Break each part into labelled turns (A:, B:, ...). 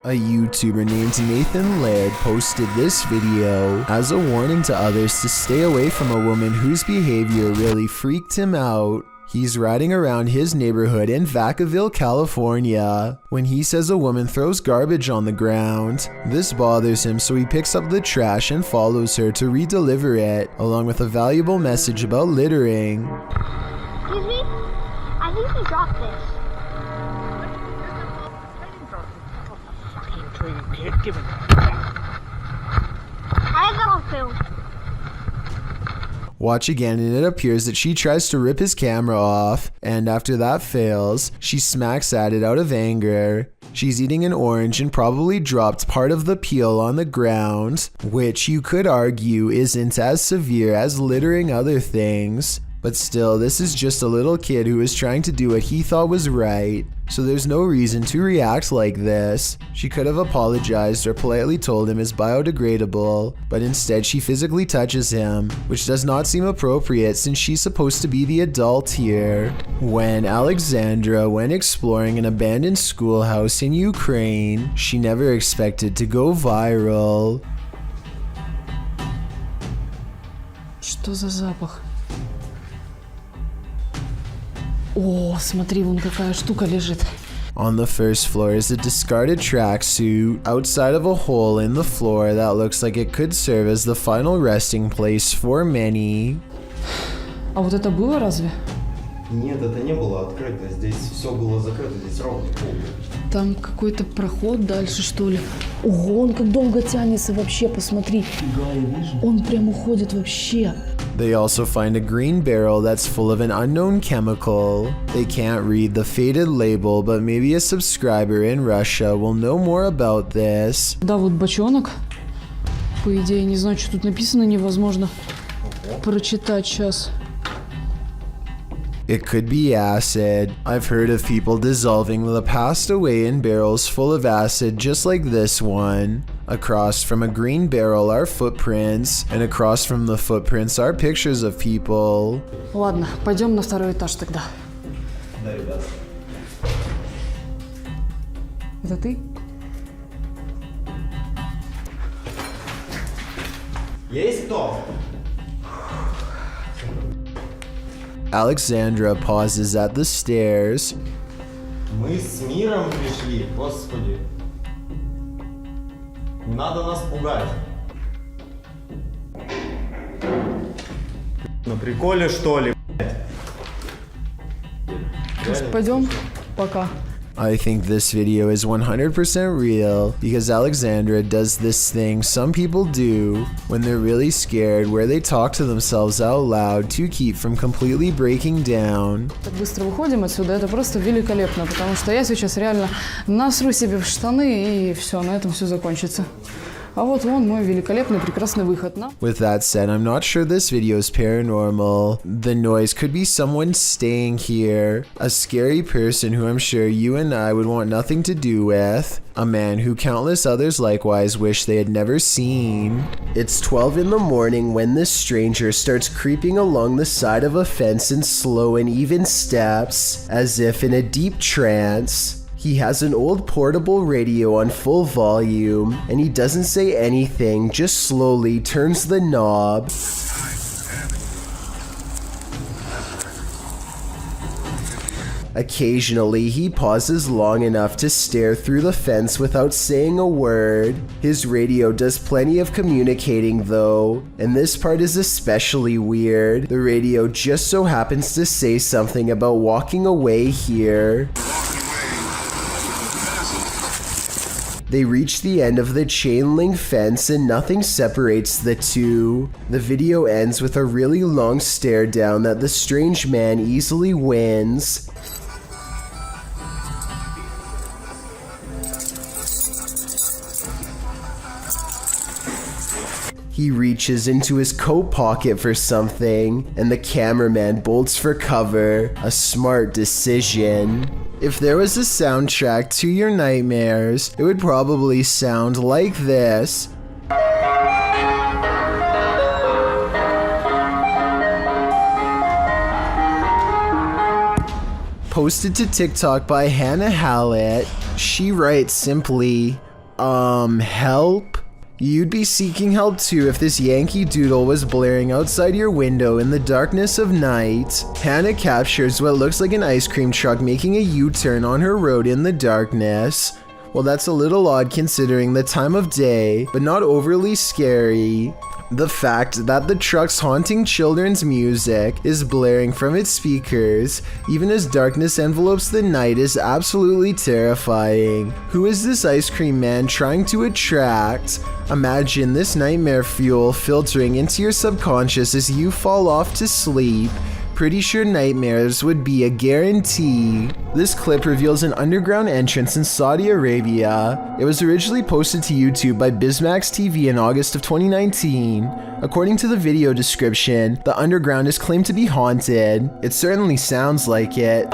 A: A YouTuber named Nathan Laird posted this video as a warning to others to stay away from a woman whose behavior really freaked him out. He's riding around his neighborhood in Vacaville, California, when he says a woman throws garbage on the ground. This bothers him, so he picks up the trash and follows her to redeliver it, along with a valuable message about littering.
B: Excuse me? I think he dropped this.
C: Give it.
B: I have that on film.
A: Watch again, and it appears that she tries to rip his camera off, and after that fails, she smacks at it out of anger. She's eating an orange and probably dropped part of the peel on the ground, which you could argue isn't as severe as littering other things. But still, this is just a little kid who is trying to do what he thought was right, so there's no reason to react like this. She could have apologized or politely told him it's biodegradable, but instead she physically touches him, which does not seem appropriate since she's supposed to be the adult here. When Alexandra went exploring an abandoned schoolhouse in Ukraine, she never expected to go viral.
D: Что за запах? О, смотри, вон какая штука лежит.
A: On the first floor is a discarded tracksuit outside of a hole in the floor that looks like it could serve as the final resting place for many.
D: А вот это было разве?
E: Нет, это не было открыто. Здесь все было закрыто. Здесь ровный пол.
D: Там какой-то проход дальше, что ли? Ого, он как долго тянется вообще, посмотри. Он прям уходит вообще.
A: They also find a green barrel that's full of an unknown chemical. They can't read the faded label, but maybe a subscriber in Russia will know more about this.
D: Да, вот бочонок. По идее, не знаю, что тут написано, невозможно прочитать сейчас.
A: It could be acid. I've heard of people dissolving the past away in barrels full of acid just like this one. Across from a green barrel are footprints, and across from the footprints are pictures of people.
D: Ладно, пойдем на второй этаж тогда.
E: Да, ребят.
D: Это ты?
E: Есть кто?
A: Alexandra pauses at the stairs.
E: Мы с миром пришли, господи. Не надо нас пугать. На приколе, что ли, блядь?
D: Может, пойдем? Пока.
A: I think this video is 100% real because Alexandra does this thing some people do when they're really scared, where they talk to themselves out loud to keep from completely breaking down.
D: Так быстро выходим отсюда, это просто великолепно, потому что я сейчас реально насру себе в штаны и все, на этом все закончится. А вот вон мой великолепный, прекрасный выход.
A: With that said, I'm not sure this video is paranormal. The noise could be someone staying here, a scary person who I'm sure you and I would want nothing to do with, a man who countless others likewise wish they had never seen. It's 12 in the morning when this stranger starts creeping along the side of a fence in slow and even steps, as if in a deep trance. He has an old portable radio on full volume, and he doesn't say anything, just slowly turns the knob. Occasionally, he pauses long enough to stare through the fence without saying a word. His radio does plenty of communicating though, and this part is especially weird. The radio just so happens to say something about walking away here. They reach the end of the chain link fence and nothing separates the two. The video ends with a really long stare down that the strange man easily wins. He reaches into his coat pocket for something, and the cameraman bolts for cover. A smart decision. If there was a soundtrack to your nightmares, it would probably sound like this. Posted to TikTok by Hannah Hallett, she writes simply, Help? You'd be seeking help too if this Yankee Doodle was blaring outside your window in the darkness of night. Hannah captures what looks like an ice cream truck making a U-turn on her road in the darkness. Well, that's a little odd considering the time of day, but not overly scary. The fact that the truck's haunting children's music is blaring from its speakers, even as darkness envelopes the night, is absolutely terrifying. Who is this ice cream man trying to attract? Imagine this nightmare fuel filtering into your subconscious as you fall off to sleep. Pretty sure nightmares would be a guarantee. This clip reveals an underground entrance in Saudi Arabia. It was originally posted to YouTube by Bismax TV in August of 2019. According to the video description, the underground is claimed to be haunted. It certainly sounds like it.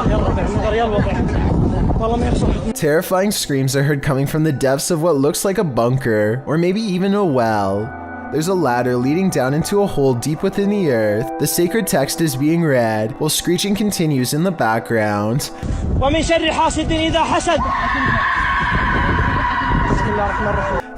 A: Terrifying screams are heard coming from the depths of what looks like a bunker, or maybe even a well. There's a ladder leading down into a hole deep within the earth. The sacred text is being read, while screeching continues in the background.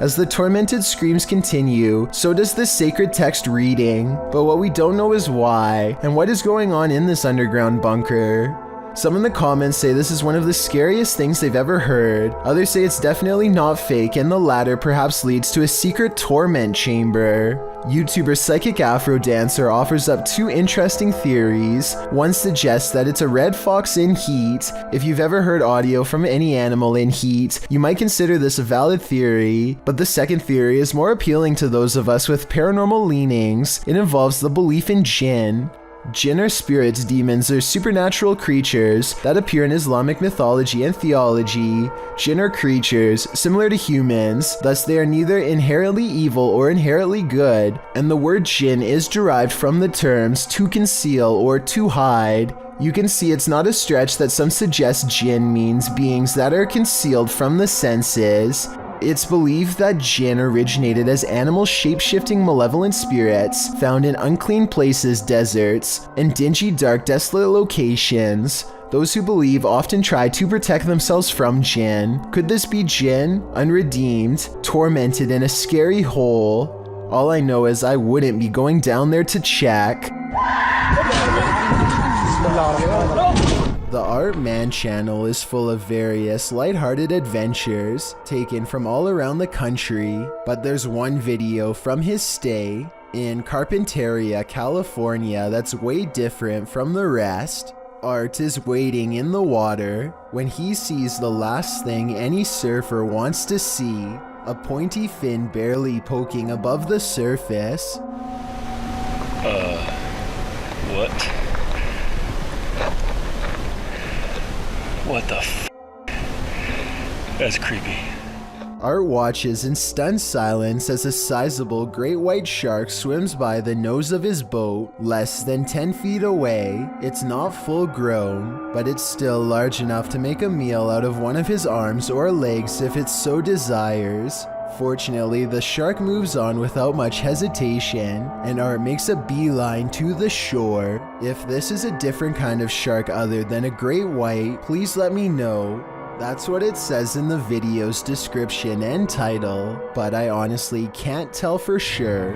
A: As the tormented screams continue, so does the sacred text reading. But what we don't know is why, and what is going on in this underground bunker. Some in the comments say this is one of the scariest things they've ever heard. Others say it's definitely not fake, and the latter perhaps leads to a secret torment chamber. YouTuber Psychic Afro Dancer offers up two interesting theories. One suggests that it's a red fox in heat. If you've ever heard audio from any animal in heat, you might consider this a valid theory. But the second theory is more appealing to those of us with paranormal leanings. It involves the belief in jinn. Jinn are spirits, demons, or supernatural creatures that appear in Islamic mythology and theology. Jinn are creatures similar to humans, thus they are neither inherently evil or inherently good, and the word jinn is derived from the terms to conceal or to hide. You can see it's not a stretch that some suggest jinn means beings that are concealed from the senses. It's believed that jinn originated as animal shape-shifting malevolent spirits found in unclean places, deserts, and dingy, dark, desolate locations. Those who believe often try to protect themselves from jinn. Could this be jinn, unredeemed, tormented in a scary hole? All I know is I wouldn't be going down there to check. The Art Man channel is full of various lighthearted adventures taken from all around the country, but there's one video from his stay in Carpinteria, California that's way different from the rest. Art is wading in the water when he sees the last thing any surfer wants to see, a pointy fin barely poking above the surface.
C: What? What the f***? That's creepy.
A: Art watches in stunned silence as a sizable great white shark swims by the nose of his boat, less than 10 feet away. It's not full grown, but it's still large enough to make a meal out of one of his arms or legs if it so desires. Fortunately, the shark moves on without much hesitation, and Art makes a beeline to the shore. If this is a different kind of shark other than a great white, please let me know. That's what it says in the video's description and title, but I honestly can't tell for sure.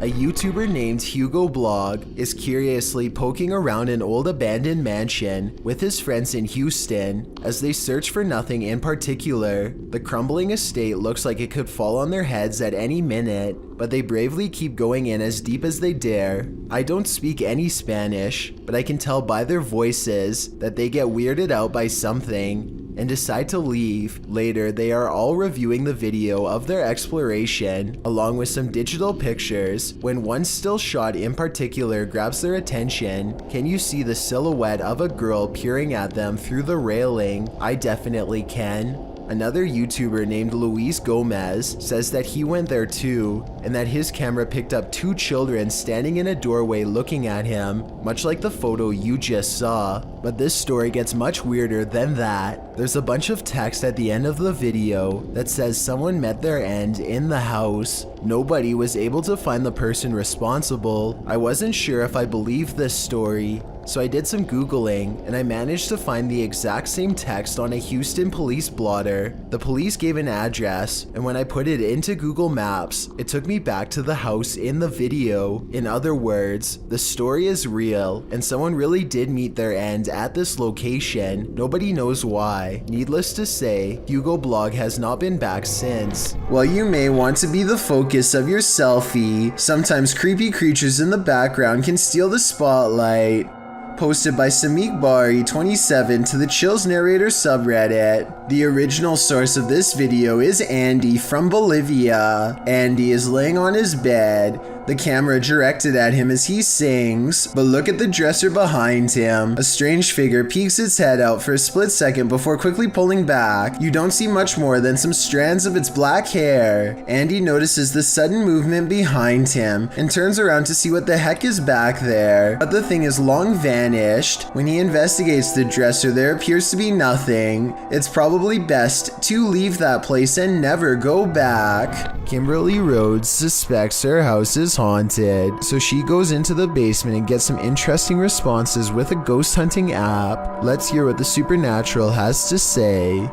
A: A YouTuber named Hugo Blog is curiously poking around an old abandoned mansion with his friends in Houston as they search for nothing in particular. The crumbling estate looks like it could fall on their heads at any minute, but they bravely keep going in as deep as they dare. I don't speak any Spanish, but I can tell by their voices that they get weirded out by something and decide to leave. Later, they are all reviewing the video of their exploration, along with some digital pictures, when one still shot in particular grabs their attention. Can you see the silhouette of a girl peering at them through the railing? I definitely can. Another YouTuber named Luis Gomez says that he went there too, and that his camera picked up two children standing in a doorway looking at him, much like the photo you just saw. But this story gets much weirder than that. There's a bunch of text at the end of the video that says someone met their end in the house. Nobody was able to find the person responsible. I wasn't sure if I believed this story. So I did some Googling and I managed to find the exact same text on a Houston police blotter. The police gave an address, and when I put it into Google Maps, it took me back to the house in the video. In other words, the story is real and someone really did meet their end at this location. Nobody knows why. Needless to say, Hugo Blog has not been back since. While you may want to be the focus of your selfie, sometimes creepy creatures in the background can steal the spotlight. Posted by Samik Bari 27 to the Chills Narrator subreddit. The original source of this video is Andy from Bolivia. Andy is laying on his bed, the camera directed at him as he sings, but look at the dresser behind him. A strange figure peeks its head out for a split second before quickly pulling back. You don't see much more than some strands of its black hair. Andy notices the sudden movement behind him and turns around to see what the heck is back there, but the thing is long vanished. When he investigates the dresser, there appears to be nothing. It's probably best to leave that place and never go back. Kimberly Rhodes suspects her house is haunted, so she goes into the basement and gets some interesting responses with a ghost hunting app. Let's hear what the supernatural has to say.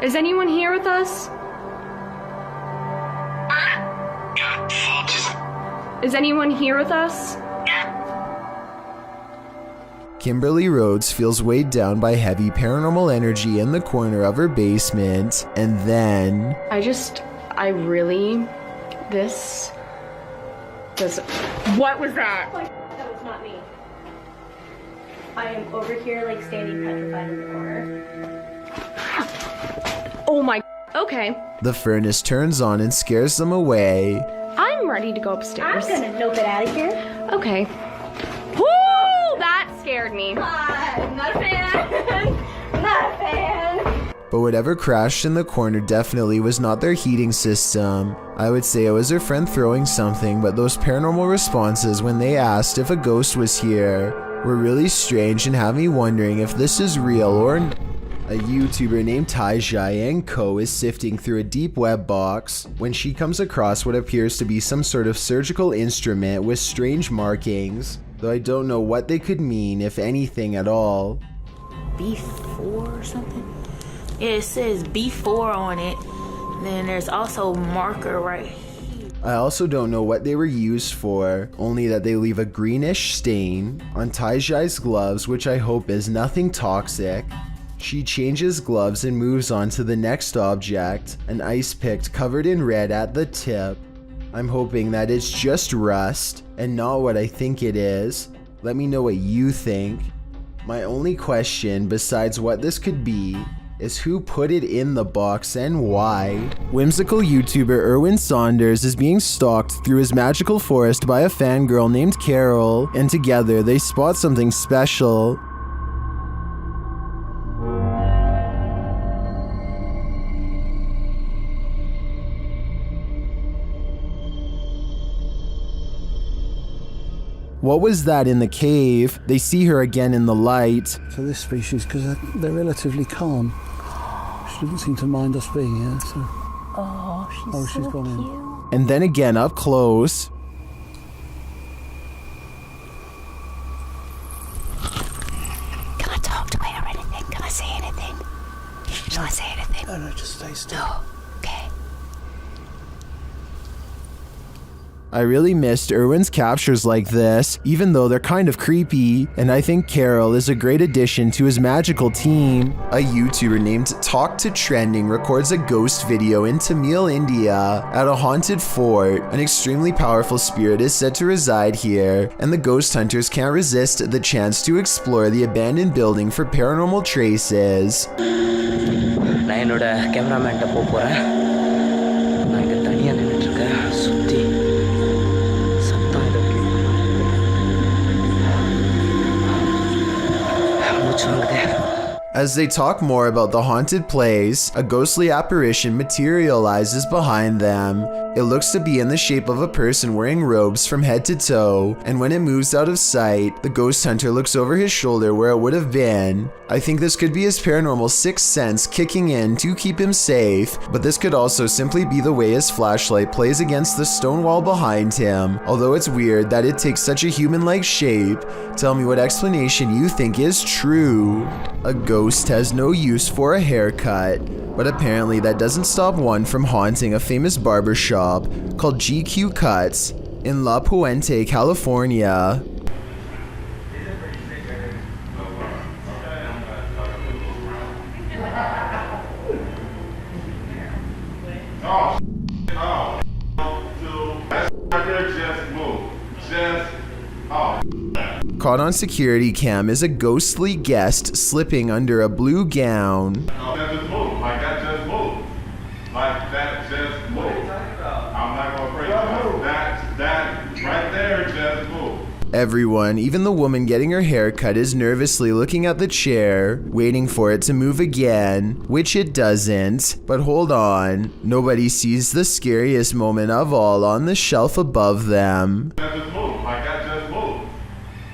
F: Is anyone here with us? Is anyone here with us?
A: Kimberly Rhodes feels weighed down by heavy paranormal energy in the corner of her basement, and then...
F: What was that?
B: That was not me. I am over here, like, standing petrified in the corner.
F: Oh my... Okay.
A: The furnace turns on and scares them away.
F: I'm ready to go upstairs.
B: I'm gonna nope it out of here.
F: Okay. Woo! That scared me.
B: I'm not a fan. Not a fan.
A: But whatever crashed in the corner definitely was not their heating system. I would say it was their friend throwing something, but those paranormal responses when they asked if a ghost was here were really strange and have me wondering if this is real or not. A YouTuber named Taijai & Co is sifting through a deep web box when she comes across what appears to be some sort of surgical instrument with strange markings, though I don't know what they could mean, if anything at all.
G: B4 or something? Yeah, it says B4 on it. Then there's also marker right here.
A: I also don't know what they were used for, only that they leave a greenish stain on Taijai's gloves, which I hope is nothing toxic. She changes gloves and moves on to the next object, an ice pick covered in red at the tip. I'm hoping that it's just rust and not what I think it is. Let me know what you think. My only question, besides what this could be, is who put it in the box and why. Whimsical YouTuber Erwin Saunders is being stalked through his magical forest by a fangirl named Carol, and together they spot something special. What was that in the cave? They see her again in the light.
H: For this species, because they're relatively calm. She doesn't seem to mind us being here, so...
B: Oh, she's so
H: gone in.
B: cute.
A: And then again up close.
G: Can I talk to her or anything? Can I say anything? Shall I say anything?
H: No, just stay still.
G: No. Okay.
A: I really missed Erwin's captures like this, even though they're kind of creepy, and I think Carol is a great addition to his magical team. A YouTuber named Talk to Trending records a ghost video in Tamil, India, at a haunted fort. An extremely powerful spirit is said to reside here, and the ghost hunters can't resist the chance to explore the abandoned building for paranormal traces.
I: நான் என்னோட கேமராமேன்ட்ட போகிறேன். நான் இங்கே தனியாக நின்றுட்டுருக்கேன். சுற்றி சத்தம் ஏதோ மூச்சு வாங்குதே.
A: As they talk more about the haunted place, a ghostly apparition materializes behind them. It looks to be in the shape of a person wearing robes from head to toe, and when it moves out of sight, the ghost hunter looks over his shoulder where it would have been. I think this could be his paranormal sixth sense kicking in to keep him safe, but this could also simply be the way his flashlight plays against the stone wall behind him. Although it's weird that it takes such a human-like shape, tell me what explanation you think is true. A ghost has no use for a haircut, but apparently that doesn't stop one from haunting a famous barber shop called GQ Cuts in La Puente, California. Caught on security cam is a ghostly guest slipping under a blue gown.
J: That just moved. Like that just moved. Like that just moved. I'm not gonna break that right there just moved.
A: Everyone, even the woman getting her hair cut, is nervously looking at the chair, waiting for it to move again, which it doesn't. But hold on, nobody sees the scariest moment of all on the shelf above them.
J: That just moved. Like that just moved.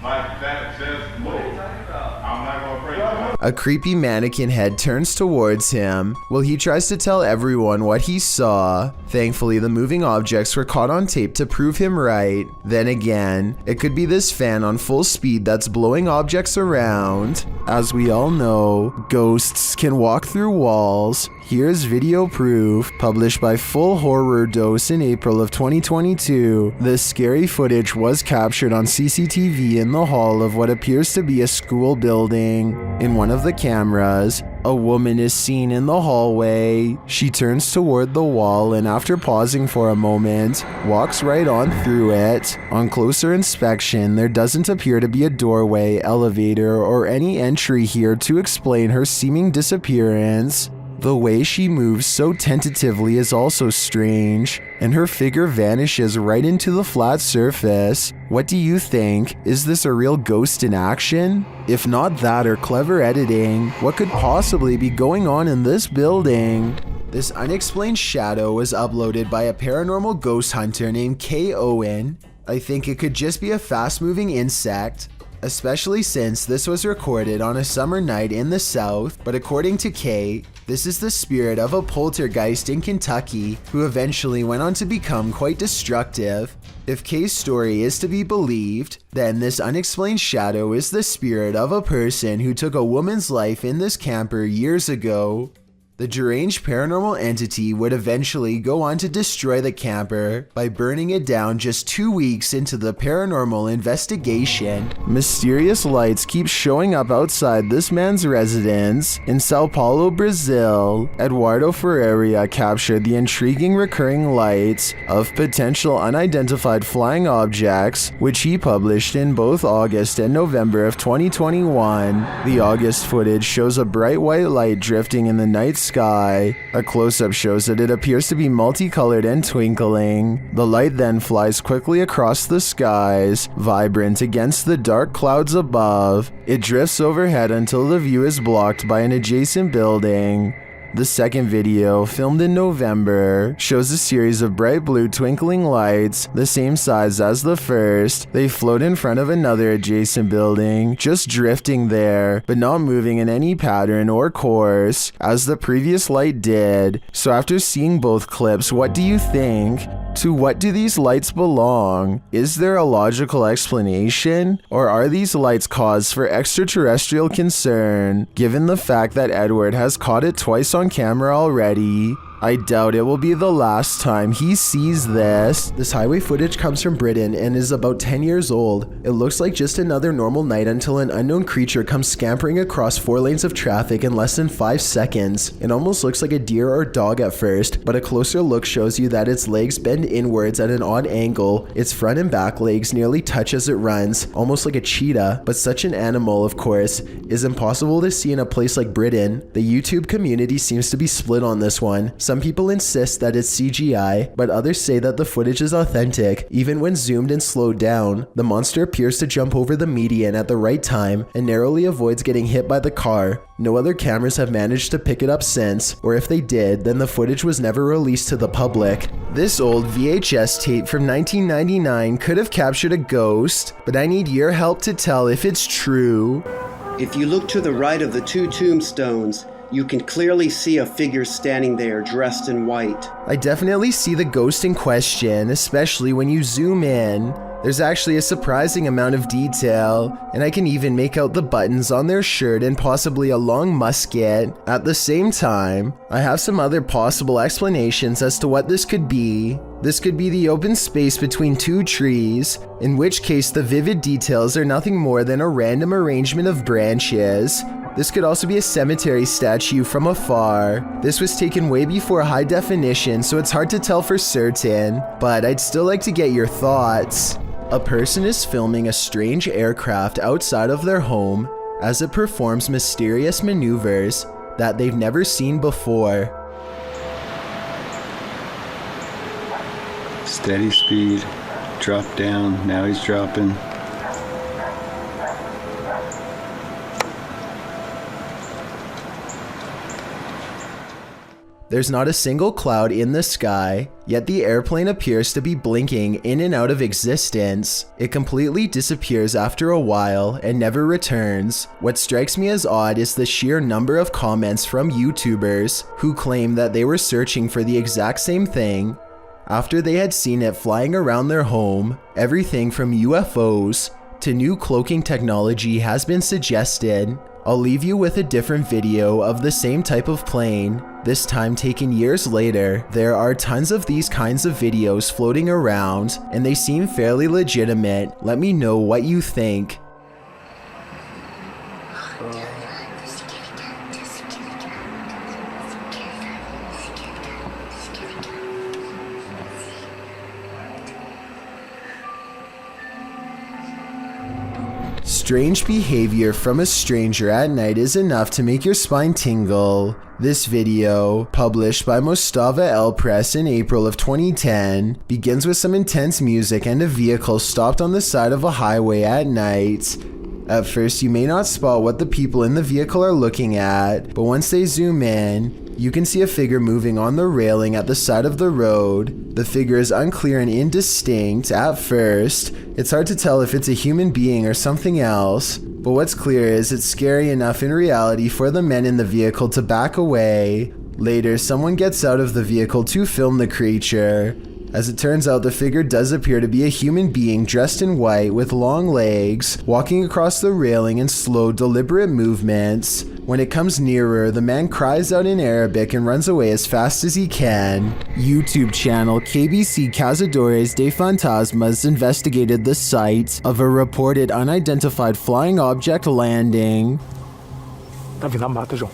J: Like that just moved. I'm not gonna break that.
A: A creepy mannequin head turns towards him while he tries to tell everyone what he saw. Thankfully, the moving objects were caught on tape to prove him right. Then again, it could be this fan on full speed that's blowing objects around. As we all know, ghosts can walk through walls. Here's video proof, published by Full Horror Dose in April of 2022. This scary footage was captured on CCTV in the hall of what appears to be a school building. In one of the cameras, a woman is seen in the hallway. She turns toward the wall and after pausing for a moment, walks right on through it. On closer inspection, there doesn't appear to be a doorway, elevator, or any entry here to explain her seeming disappearance. The way she moves so tentatively is also strange, and her figure vanishes right into the flat surface. What do you think? Is this a real ghost in action? If not that or clever editing, what could possibly be going on in this building? This unexplained shadow was uploaded by a paranormal ghost hunter named K. Owen. I think it could just be a fast-moving insect, especially since this was recorded on a summer night in the South, but according to Kay, this is the spirit of a poltergeist in Kentucky who eventually went on to become quite destructive. If Kay's story is to be believed, then this unexplained shadow is the spirit of a person who took a woman's life in this camper years ago. The deranged paranormal entity would eventually go on to destroy the camper by burning it down just 2 weeks into the paranormal investigation. Mysterious lights keep showing up outside this man's residence in Sao Paulo, Brazil. Eduardo Ferreira captured the intriguing recurring lights of potential unidentified flying objects, which he published in both August and November of 2021. The August footage shows a bright white light drifting in the night sky. A close-up shows that it appears to be multicolored and twinkling. The light then flies quickly across the skies, vibrant against the dark clouds above. It drifts overhead until the view is blocked by an adjacent building. The second video, filmed in November, shows a series of bright blue twinkling lights, the same size as the first. They float in front of another adjacent building, just drifting there, but not moving in any pattern or course, as the previous light did. So after seeing both clips, what do you think? To what do these lights belong? Is there a logical explanation? Or are these lights cause for extraterrestrial concern, given the fact that Edward has caught it twice on camera already? I doubt it will be the last time he sees this. This highway footage comes from Britain and is about 10 years old. It looks like just another normal night until an unknown creature comes scampering across 4 lanes of traffic in less than 5 seconds. It almost looks like a deer or dog at first, but a closer look shows you that its legs bend inwards at an odd angle. Its front and back legs nearly touch as it runs, almost like a cheetah, but such an animal, of course, is impossible to see in a place like Britain. The YouTube community seems to be split on this one. Some people insist that it's CGI, but others say that the footage is authentic. Even when zoomed and slowed down, the monster appears to jump over the median at the right time and narrowly avoids getting hit by the car. No other cameras have managed to pick it up since, or if they did, then the footage was never released to the public. This old VHS tape from 1999 could have captured a ghost, but I need your help to tell if it's true.
K: If you look to the right of the two tombstones, you can clearly see a figure standing there dressed in white.
A: I definitely see the ghost in question, especially when you zoom in. There's actually a surprising amount of detail, and I can even make out the buttons on their shirt and possibly a long musket. At the same time, I have some other possible explanations as to what this could be. This could be the open space between two trees, in which case the vivid details are nothing more than a random arrangement of branches. This could also be a cemetery statue from afar. This was taken way before high definition, so it's hard to tell for certain, but I'd still like to get your thoughts. A person is filming a strange aircraft outside of their home as it performs mysterious maneuvers that they've never seen before.
L: Steady speed, drop down, now he's dropping.
A: There's not a single cloud in the sky, yet the airplane appears to be blinking in and out of existence. It completely disappears after a while and never returns. What strikes me as odd is the sheer number of comments from YouTubers who claim that they were searching for the exact same thing after they had seen it flying around their home. Everything from UFOs to new cloaking technology has been suggested. I'll leave you with a different video of the same type of plane, this time taken years later. There are tons of these kinds of videos floating around, and they seem fairly legitimate. Let me know what you think. Strange behavior from a stranger at night is enough to make your spine tingle. This video, published by Mostava El Press in April of 2010, begins with some intense music and a vehicle stopped on the side of a highway at night. At first, you may not spot what the people in the vehicle are looking at, but once they zoom in, you can see a figure moving on the railing at the side of the road. The figure is unclear and indistinct at first. It's hard to tell if it's a human being or something else, but what's clear is it's scary enough in reality for the men in the vehicle to back away. Later, someone gets out of the vehicle to film the creature. As it turns out, the figure does appear to be a human being dressed in white with long legs, walking across the railing in slow, deliberate movements. When it comes nearer, the man cries out in Arabic and runs away as fast as he can. YouTube channel KBC Cazadores de Fantasmas investigated the site of a reported unidentified flying object landing.
M: Tá vindo a mata, João.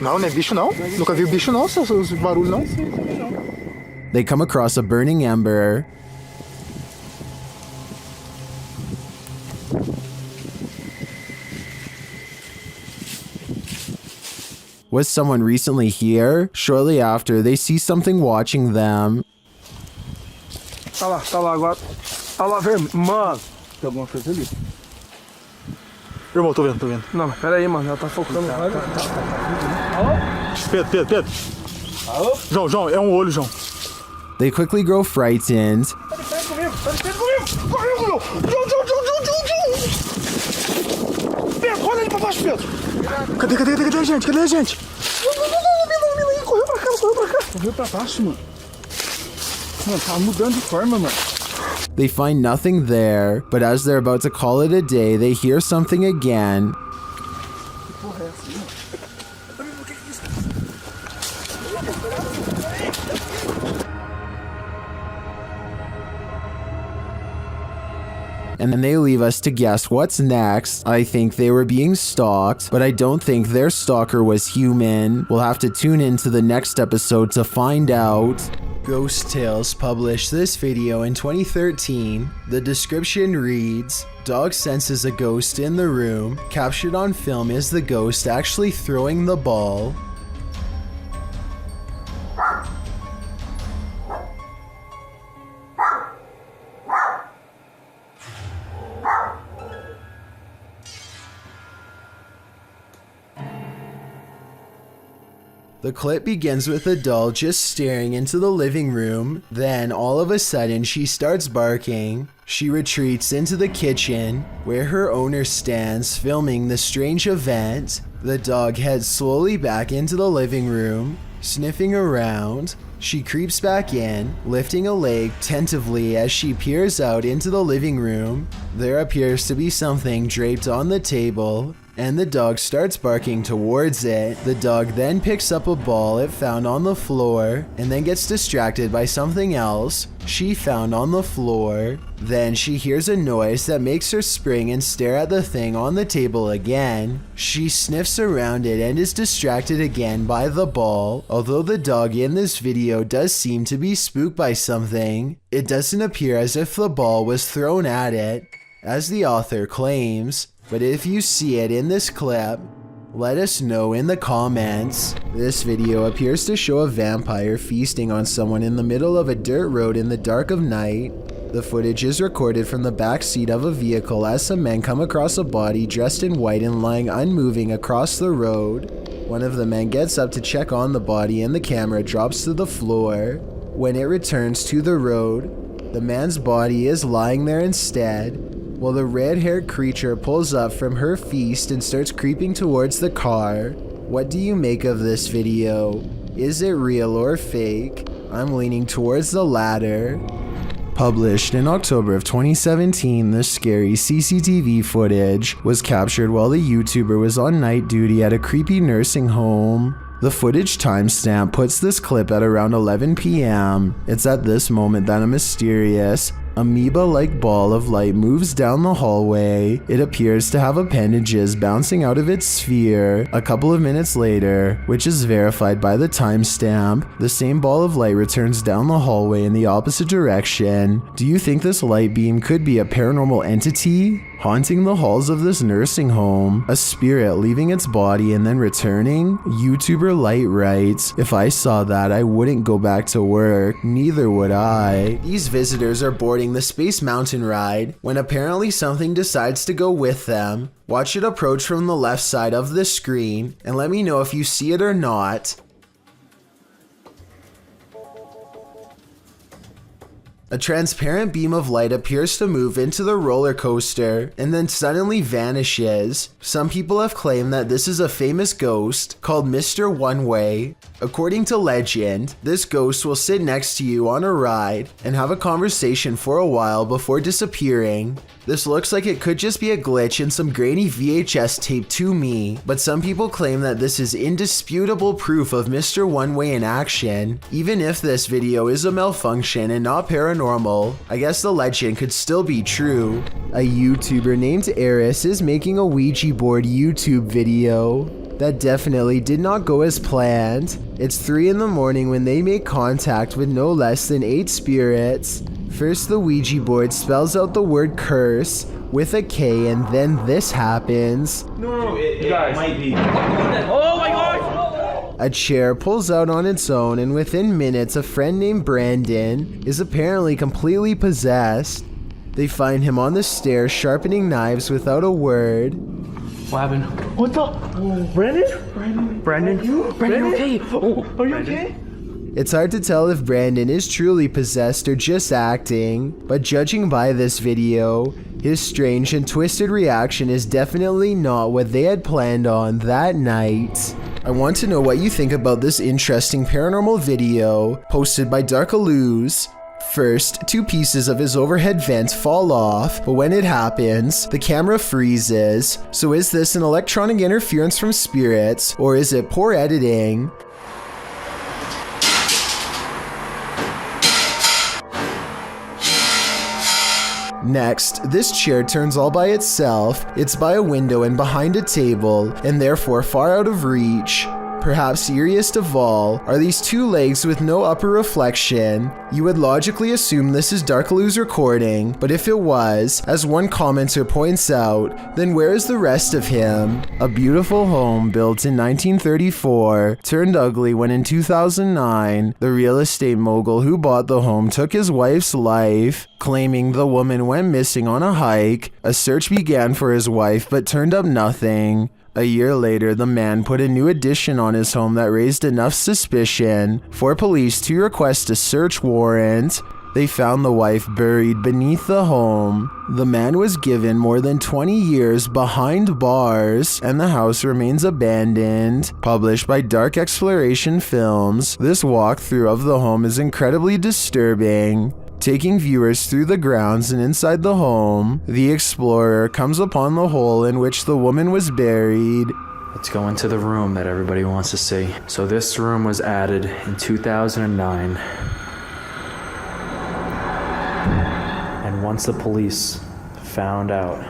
M: Não, não é bicho não. Nunca vi bicho não, os barulhos não.
A: They come across a burning ember. Was someone recently here? Shortly after, they see something watching them.
M: Tá lá agora. Tá lá, vermelho. Mano, tem alguma coisa ali. Irmão, tô vendo. Não, mas pera aí, mano, ela tá focando. Pedro. Alô? João, é olho, João.
A: They quickly grow frightened.
M: Tá de perto comigo. Correu, João. Pedro, olha ali pra baixo, Pedro. Cadê a gente? Não, correu pra cá. Correu pra baixo, mano. Mano, tá mudando de forma, mano.
A: They find nothing there, but as they're about to call it a day, they hear something again. And then they leave us to guess what's next. I think they were being stalked, but I don't think their stalker was human. We'll have to tune into the next episode to find out. Ghost Tales published this video in 2013. The description reads, dog senses a ghost in the room. Captured on film is the ghost actually throwing the ball. The clip begins with a doll just staring into the living room. Then, all of a sudden, she starts barking. She retreats into the kitchen, where her owner stands filming the strange event. The dog heads slowly back into the living room, sniffing around. She creeps back in, lifting a leg tentatively as she peers out into the living room. There appears to be something draped on the table, and the dog starts barking towards it. The dog then picks up a ball it found on the floor and then gets distracted by something else she found on the floor. Then she hears a noise that makes her spring and stare at the thing on the table again. She sniffs around it and is distracted again by the ball. Although the dog in this video does seem to be spooked by something, it doesn't appear as if the ball was thrown at it, as the author claims. But if you see it in this clip, let us know in the comments. This video appears to show a vampire feasting on someone in the middle of a dirt road in the dark of night. The footage is recorded from the back seat of a vehicle as some men come across a body dressed in white and lying unmoving across the road. One of the men gets up to check on the body and the camera drops to the floor. When it returns to the road, the man's body is lying there instead, while the red-haired creature pulls up from her feast and starts creeping towards the car. What do you make of this video? Is it real or fake? I'm leaning towards the latter. Published in October of 2017, this scary CCTV footage was captured while the YouTuber was on night duty at a creepy nursing home. The footage timestamp puts this clip at around 11 p.m. It's at this moment that a mysterious, amoeba-like ball of light moves down the hallway. It appears to have appendages bouncing out of its sphere. A couple of minutes later, which is verified by the timestamp, the same ball of light returns down the hallway in the opposite direction. Do you think this light beam could be a paranormal entity haunting the halls of this nursing home? A spirit leaving its body and then returning? YouTuber Light writes, if I saw that, I wouldn't go back to work. Neither would I. These visitors are boarding the Space Mountain ride when apparently something decides to go with them. Watch it approach from the left side of the screen and let me know if you see it or not. A transparent beam of light appears to move into the roller coaster and then suddenly vanishes. Some people have claimed that this is a famous ghost called Mr. One Way. According to legend, this ghost will sit next to you on a ride and have a conversation for a while before disappearing. This looks like it could just be a glitch in some grainy VHS tape to me, but some people claim that this is indisputable proof of Mr. One Way in action. Even if this video is a malfunction and not paranormal, I guess the legend could still be true. A YouTuber named Eris is making a Ouija board YouTube video. That definitely did not go as planned. It's 3 in the morning when they make contact with no less than 8 spirits. First, the Ouija board spells out the word curse with a K, and then this happens.
E: No, it might be.
F: Oh my gosh!
A: A chair pulls out on its own, and within minutes, a friend named Brandon is apparently completely possessed. They find him on the stairs sharpening knives without a word.
F: What happened?
M: What the? Brandon?
F: Brandon, you okay?
M: Oh, are you okay?
A: It's hard to tell if Brandon is truly possessed or just acting, but judging by this video, his strange and twisted reaction is definitely not what they had planned on that night. I want to know what you think about this interesting paranormal video posted by Darkalooz. First, 2 pieces of his overhead vent fall off, but when it happens, the camera freezes. So is this an electronic interference from spirits, or is it poor editing? Next, this chair turns all by itself. It's by a window and behind a table, and therefore far out of reach. Perhaps eeriest of all are these two legs with no upper reflection. You would logically assume this is Darkaloo's recording, but if it was, as one commenter points out, then where is the rest of him? A beautiful home built in 1934 turned ugly when in 2009, the real estate mogul who bought the home took his wife's life, claiming the woman went missing on a hike. A search began for his wife but turned up nothing. A year later, the man put a new addition on his home that raised enough suspicion for police to request a search warrant. They found the wife buried beneath the home. The man was given more than 20 years behind bars, and the house remains abandoned. Published by Dark Exploration Films, this walkthrough of the home is incredibly disturbing. Taking viewers through the grounds and inside the home, the explorer comes upon the hole in which the woman was buried.
N: Let's go into the room that everybody wants to see. So this room was added in 2009. And once the police found out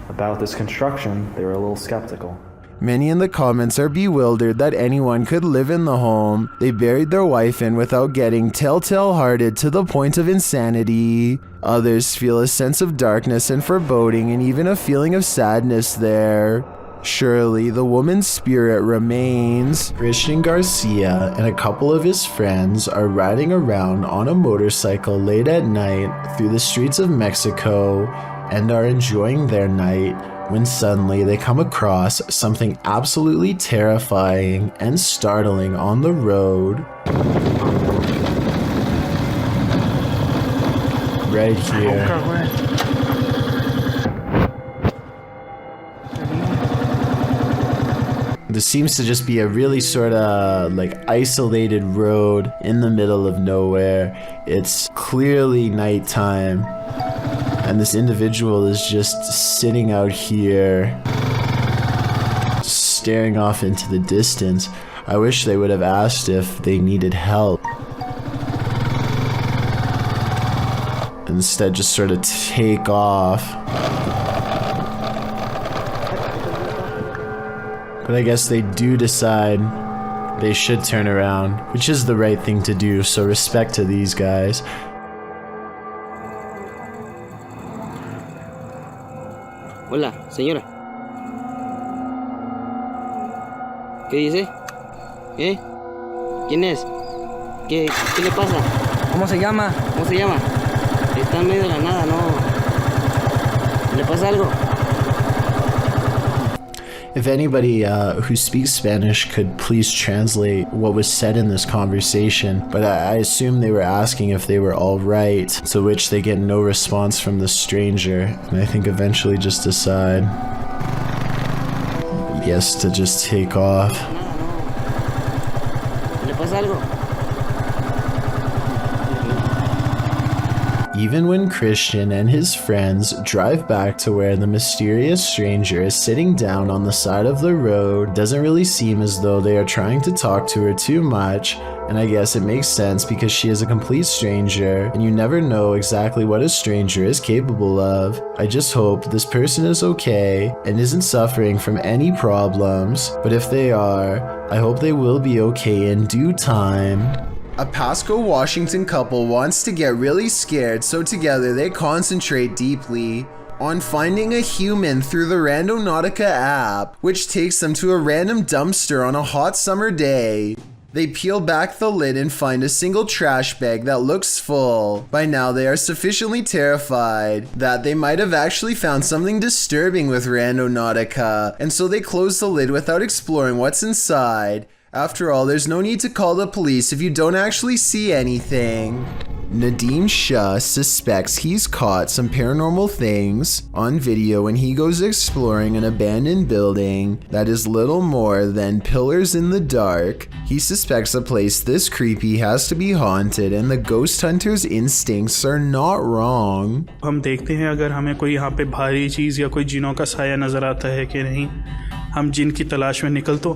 N: about this construction, they were a little skeptical.
A: Many in the comments are bewildered that anyone could live in the home they buried their wife in without getting telltale-hearted to the point of insanity. Others feel a sense of darkness and foreboding and even a feeling of sadness there. Surely the woman's spirit remains. Christian Garcia and a couple of his friends are riding around on a motorcycle late at night through the streets of Mexico and are enjoying their night when suddenly they come across something absolutely terrifying and startling on the road. Right here. This seems to just be a really sort of like isolated road in the middle of nowhere. It's clearly nighttime. And this individual is just sitting out here, staring off into the distance. I wish they would have asked if they needed help. Instead, just sort of take off. But I guess they do decide they should turn around, which is the right thing to do, so respect to these guys.
I: Hola, señora. ¿Qué dice? ¿Quién es? ¿Qué le pasa?
O: ¿Cómo se llama?
I: ¿Cómo se llama? Está en medio de la nada, ¿no? ¿Le pasa algo?
A: If anybody who speaks Spanish could please translate what was said in this conversation, but I assume they were asking if they were all right, to which they get no response from the stranger, and I think eventually just decide, yes, to just take off.
I: ¿Le pasa algo?
A: Even when Christian and his friends drive back to where the mysterious stranger is sitting down on the side of the road, it doesn't really seem as though they are trying to talk to her too much, and I guess it makes sense because she is a complete stranger, and you never know exactly what a stranger is capable of. I just hope this person is okay and isn't suffering from any problems, but if they are, I hope they will be okay in due time. A Pasco, Washington couple wants to get really scared, so together they concentrate deeply on finding a human through the Randonautica app, which takes them to a random dumpster on a hot summer day. They peel back the lid and find a single trash bag that looks full. By now they are sufficiently terrified that they might have actually found something disturbing with Randonautica, and so they close the lid without exploring what's inside. After all, there's no need to call the police if you don't actually see anything. Nadeem Shah suspects he's caught some paranormal things on video when he goes exploring an abandoned building that is little more than pillars in the dark. He suspects a place this creepy has to be haunted, and the ghost hunter's instincts are not wrong.
P: हम देखते हैं अगर हमें कोई यहाँ पे भारी चीज़ या कोई जिनों का साया नज़र आता है कि नहीं। हम जिन की तलाश में निकल तो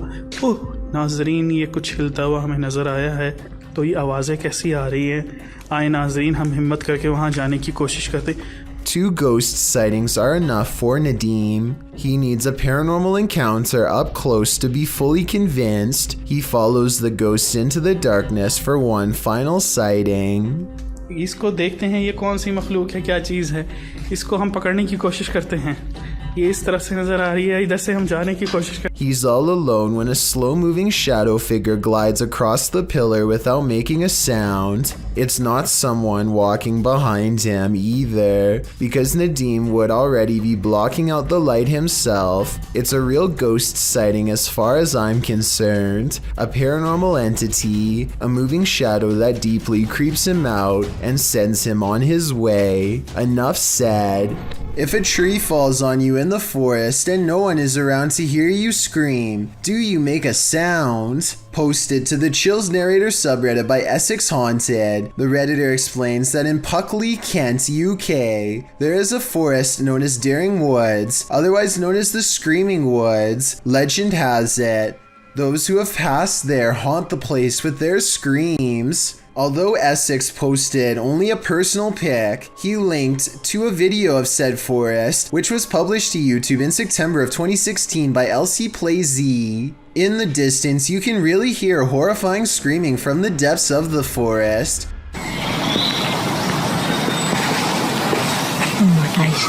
P: ओह नाजरीन, ये कुछ हिलता हुआ हमें नज़र आया है। तो ये आवाज़ें कैसी आ रही हैं? आए नाजरीन, हम हिम्मत करके वहाँ जाने की कोशिश करते।
A: 2 ghost sightings are enough for Nadim. He needs a paranormal encounter up close to be fully convinced. He follows the ghosts into the darkness for one final sighting.
P: इसको देखते हैं ये कौन सी मखलूक है, क्या चीज़ है, इसको हम पकड़ने की कोशिश करते हैं. ये इस तरफ से नजर आ रही है, इधर से हम जाने की कोशिश कर.
A: He's all alone when a slow-moving shadow figure glides across the pillar without making a sound. It's not someone walking behind him either, because Nadim would already be blocking out the light himself. It's a real ghost sighting as far as I'm concerned. A paranormal entity, a moving shadow that deeply creeps him out and sends him on his way. Enough said. If a tree falls on you in the forest and no one is around to hear you scream, do you make a sound? Posted to the Chills Narrator subreddit by Essex Haunted, the Redditor explains that in Puckley, Kent, UK, there is a forest known as Daring Woods, otherwise known as the Screaming Woods. Legend has it, those who have passed there haunt the place with their screams. Although Essex posted only a personal pic, he linked to a video of said forest, which was published to YouTube in September of 2016 by LC Play Z. In the distance, you can really hear horrifying screaming from the depths of the forest.
I: Oh my gosh.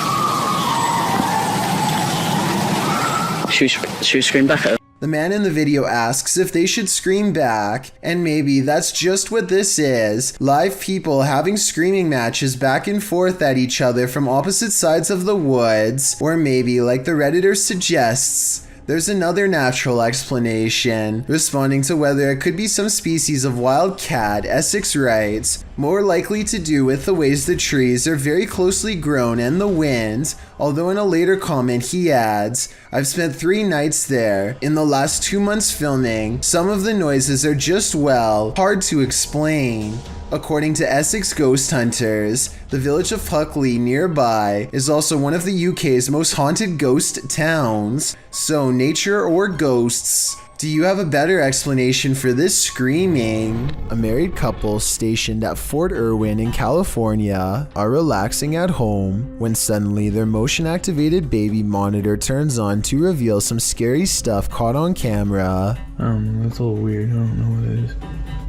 I: Should we scream back at her?
A: The man in the video asks if they should scream back, and maybe that's just what this is. Live people having screaming matches back and forth at each other from opposite sides of the woods, or maybe, like the Redditor suggests, there's another natural explanation. Responding to whether it could be some species of wild cat, Essex writes, more likely to do with the ways the trees are very closely grown and the wind, although in a later comment he adds, I've spent 3 nights there. In the last 2 months filming, some of the noises are just, well, hard to explain. According to Essex Ghost Hunters, the village of Puckley nearby is also one of the UK's most haunted ghost towns. So, nature or ghosts, do you have a better explanation for this screaming? A married couple stationed at Fort Irwin in California are relaxing at home when suddenly their motion-activated baby monitor turns on to reveal some scary stuff caught on camera.
C: That's a little weird. I don't know what it is.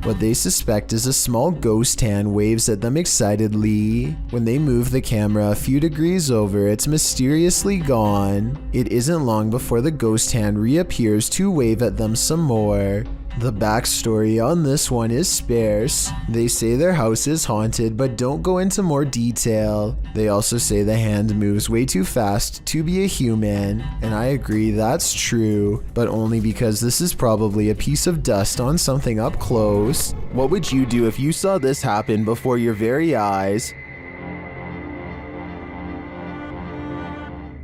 A: What they suspect is a small ghost hand waves at them excitedly. When they move the camera a few degrees over, it's mysteriously gone. It isn't long before the ghost hand reappears to wave at them some more. The backstory on this one is sparse. They say their house is haunted but don't go into more detail. They also say the hand moves way too fast to be a human, and I agree that's true, but only because this is probably a piece of dust on something up close. What would you do if you saw this happen before your very eyes?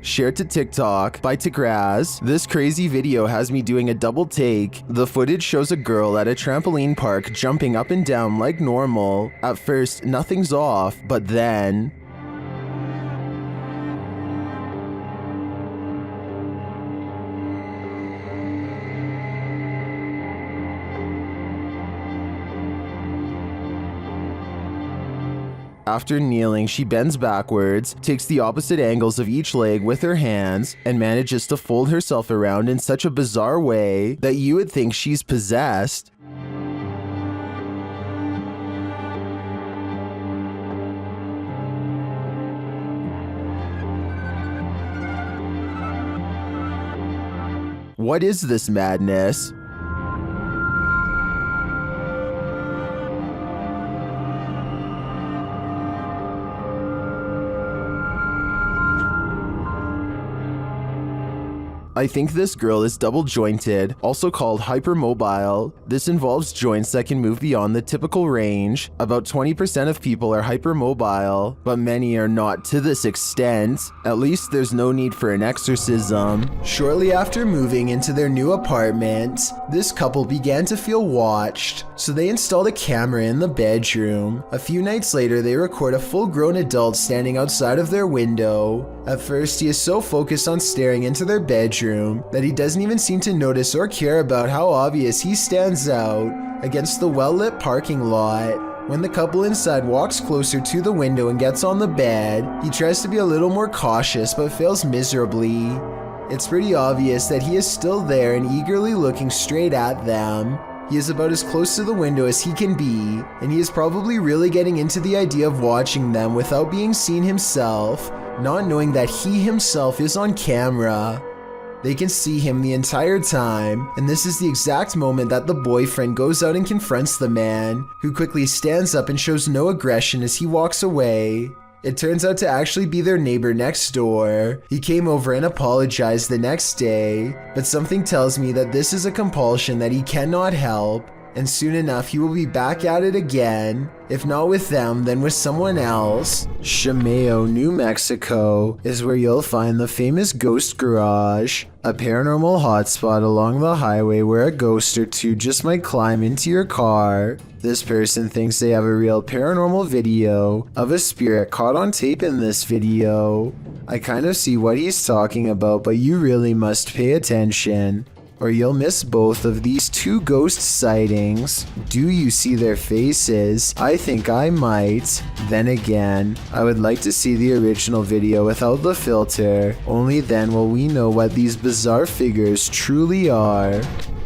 A: Shared to TikTok by Tigraz. This crazy video has me doing a double take. The footage shows a girl at a trampoline park jumping up and down like normal. At first, nothing's off, but then... After kneeling, she bends backwards, takes the opposite angles of each leg with her hands, and manages to fold herself around in such a bizarre way that you would think she's possessed. What is this madness? I think this girl is double jointed, also called hypermobile. This involves joints that can move beyond the typical range. About 20% of people are hypermobile, but many are not to this extent. At least there's no need for an exorcism. Shortly after moving into their new apartment, this couple began to feel watched, so they installed a camera in the bedroom. A few nights later, they record a full-grown adult standing outside of their window. At first, he is so focused on staring into their bedroom that he doesn't even seem to notice or care about how obvious he stands out against the well-lit parking lot. When the couple inside walks closer to the window and gets on the bed, he tries to be a little more cautious but fails miserably. It's pretty obvious that he is still there and eagerly looking straight at them. He is about as close to the window as he can be, and he is probably really getting into the idea of watching them without being seen himself, not knowing that he himself is on camera. They can see him the entire time, and this is the exact moment that the boyfriend goes out and confronts the man, who quickly stands up and shows no aggression as he walks away. It turns out to actually be their neighbor next door. He came over and apologized the next day, but something tells me that this is a compulsion that he cannot help, and soon enough he will be back at it again, if not with them, then with someone else. Shimeo, New Mexico is where you'll find the famous Ghost Garage, a paranormal hotspot along the highway where a ghost or two just might climb into your car. This person thinks they have a real paranormal video of a spirit caught on tape in this video. I kind of see what he's talking about, but you really must pay attention, or you'll miss both of these two ghost sightings. Do you see their faces? I think I might. Then again, I would like to see the original video without the filter. Only then will we know what these bizarre figures truly are.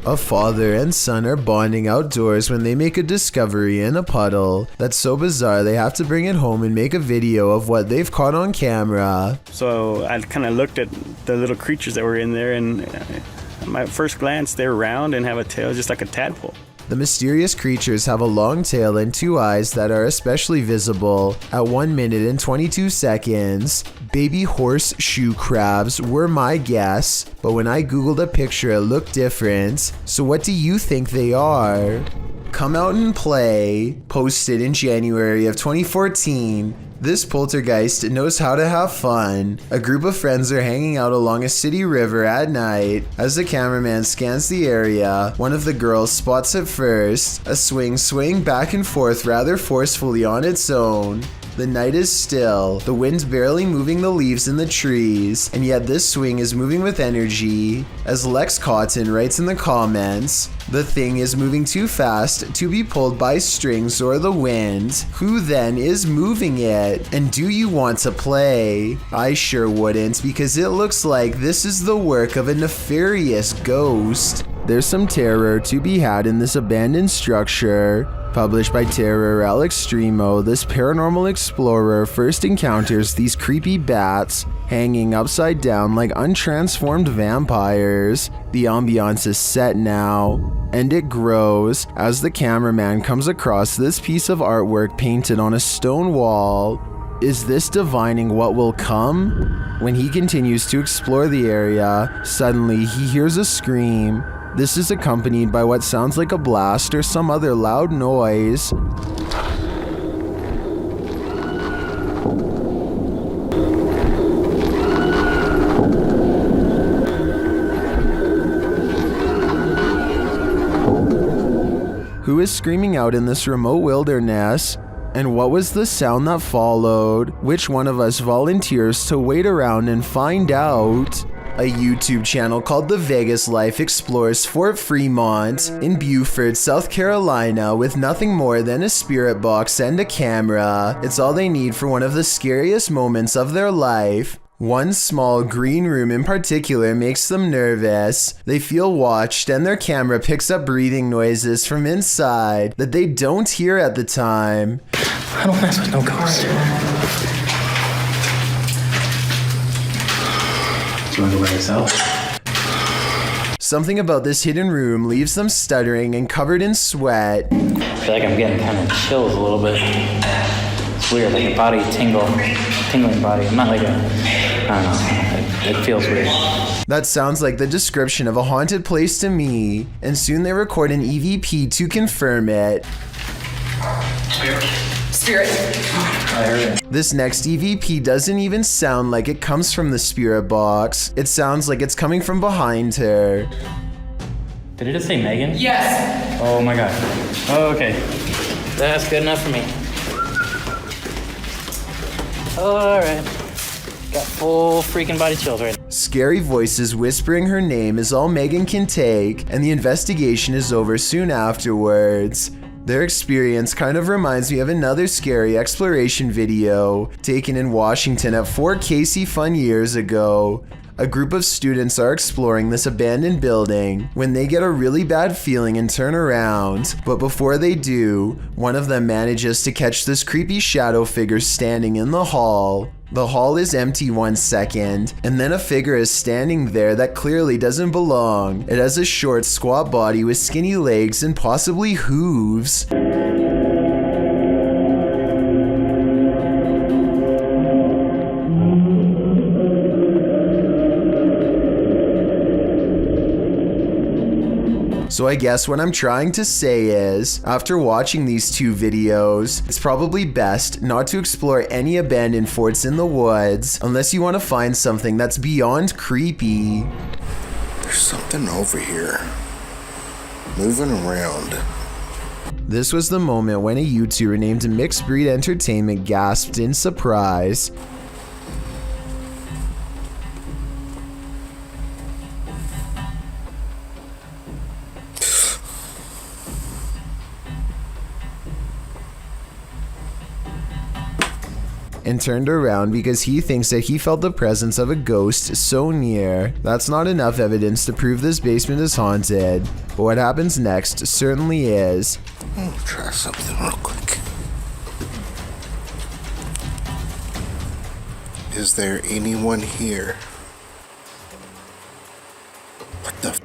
A: A father and son are bonding outdoors when they make a discovery in a puddle that's so bizarre they have to bring it home and make a video of what they've caught on camera.
O: So I kind of looked at the little creatures that were in there, and at my first glance they're round and have a tail just like a tadpole.
A: The mysterious creatures have a long tail and two eyes that are especially visible at 1 minute and 22 seconds. Baby horseshoe crabs were my guess, but when I googled a picture it looked different. So what do you think they are? Come Out and Play, posted in January of 2014. This poltergeist knows how to have fun. A group of friends are hanging out along a city river at night. As the cameraman scans the area, one of the girls spots it first, a swing swaying back and forth rather forcefully on its own. The night is still, the wind's barely moving the leaves in the trees, and yet this swing is moving with energy. As Lex Cotton writes in the comments, the thing is moving too fast to be pulled by strings or the wind. Who then is moving it? And do you want to play? I sure wouldn't, because it looks like this is the work of a nefarious ghost. There's some terror to be had in this abandoned structure. Published by Terror Al Extremo, this paranormal explorer first encounters these creepy bats hanging upside down like untransformed vampires. The ambiance is set now, and it grows as the cameraman comes across this piece of artwork painted on a stone wall. Is this divining what will come? When he continues to explore the area, suddenly he hears a scream. This is accompanied by what sounds like a blast or some other loud noise. Who is screaming out in this remote wilderness? And what was the sound that followed? Which one of us volunteers to wait around and find out? A YouTube channel called The Vegas Life explores Fort Fremont in Beaufort, South Carolina with nothing more than a spirit box and a camera. It's all they need for one of the scariest moments of their life. One small green room in particular makes them nervous. They feel watched and their camera picks up breathing noises from inside that they don't hear at the time.
Q: I don't mess with no ghosts. Do you want to go by yourself?
A: Something about this hidden room leaves them stuttering and covered in sweat.
Q: I feel like I'm getting kind of chills a little bit. It's weird, like a body tingling body. I'm not like I don't know, it feels weird.
A: That sounds like the description of a haunted place to me, and soon they record an EVP to confirm it.
R: Spirit.
Q: I heard it.
A: This next EVP doesn't even sound like it comes from the spirit box. It sounds like it's coming from behind her.
Q: Did it just say Megan?
R: Yes.
Q: Oh my god. Oh, okay. That's good enough for me. Alright. Got full freaking body chills right now.
A: Scary voices whispering her name is all Megan can take, and the investigation is over soon afterwards. Their experience kind of reminds me of another scary exploration video taken in Washington at Fort Casey Fun years ago. A group of students are exploring this abandoned building when they get a really bad feeling and turn around, but before they do, one of them manages to catch this creepy shadow figure standing in the hall. The hall is empty 1 second, and then a figure is standing there that clearly doesn't belong. It has a short, squat body with skinny legs and possibly hooves. So I guess what I'm trying to say is, after watching these two videos, it's probably best not to explore any abandoned forts in the woods unless you want to find something that's beyond creepy.
R: There's something over here, moving around.
A: This was the moment when a YouTuber named Mixed Breed Entertainment gasped in surprise. And turned around because he thinks that he felt the presence of a ghost so near. That's not enough evidence to prove this basement is haunted, but what happens next certainly is.
R: I'll try something real quick. Is there anyone here? What the?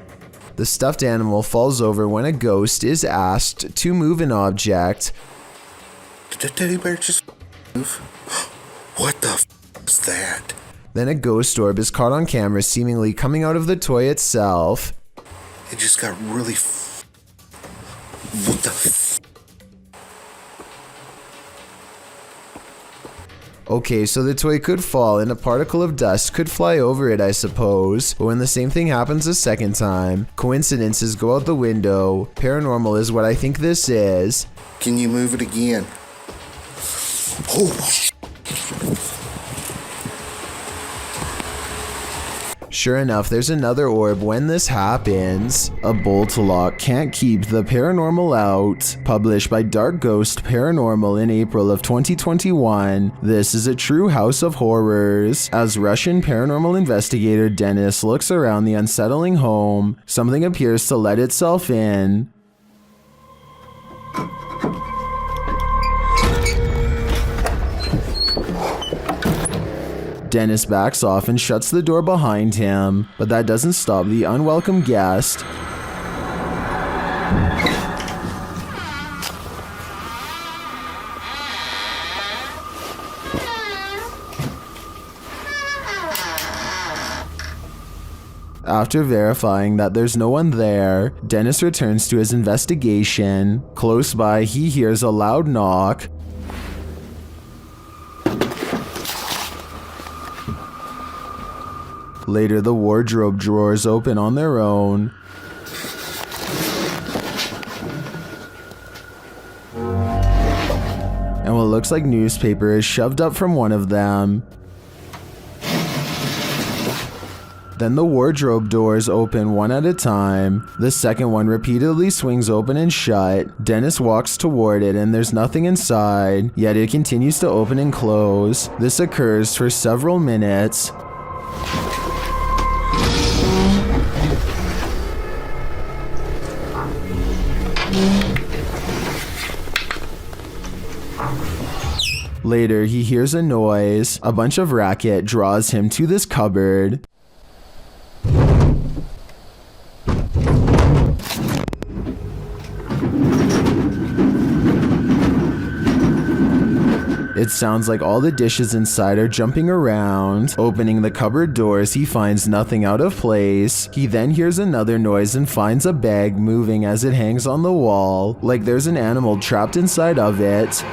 A: The stuffed animal falls over when a ghost is asked to move an object.
R: Did the teddy bear just move? What the f is that?
A: Then a ghost orb is caught on camera seemingly coming out of the toy itself.
R: It just got really what the f?
A: Okay, so the toy could fall and a particle of dust could fly over it, I suppose. But when the same thing happens a second time, coincidences go out the window. Paranormal is what I think this is.
R: Can you move it again? Oh.
A: Sure enough, there's another orb when this happens. A bolt lock can't keep the paranormal out. Published by Dark Ghost Paranormal in April of 2021. This is a true house of horrors. As Russian paranormal investigator Dennis looks around the unsettling home, something appears to let itself in. Dennis backs off and shuts the door behind him, but that doesn't stop the unwelcome guest. After verifying that there's no one there, Dennis returns to his investigation. Close by, he hears a loud knock. Later, the wardrobe drawers open on their own. And what looks like newspaper is shoved up from one of them. Then the wardrobe doors open one at a time. The second one repeatedly swings open and shut. Dennis walks toward it and there's nothing inside, yet it continues to open and close. This occurs for several minutes. Later, he hears a noise. A bunch of racket draws him to this cupboard. It sounds like all the dishes inside are jumping around. Opening the cupboard doors, he finds nothing out of place. He then hears another noise and finds a bag moving as it hangs on the wall, like there's an animal trapped inside of it.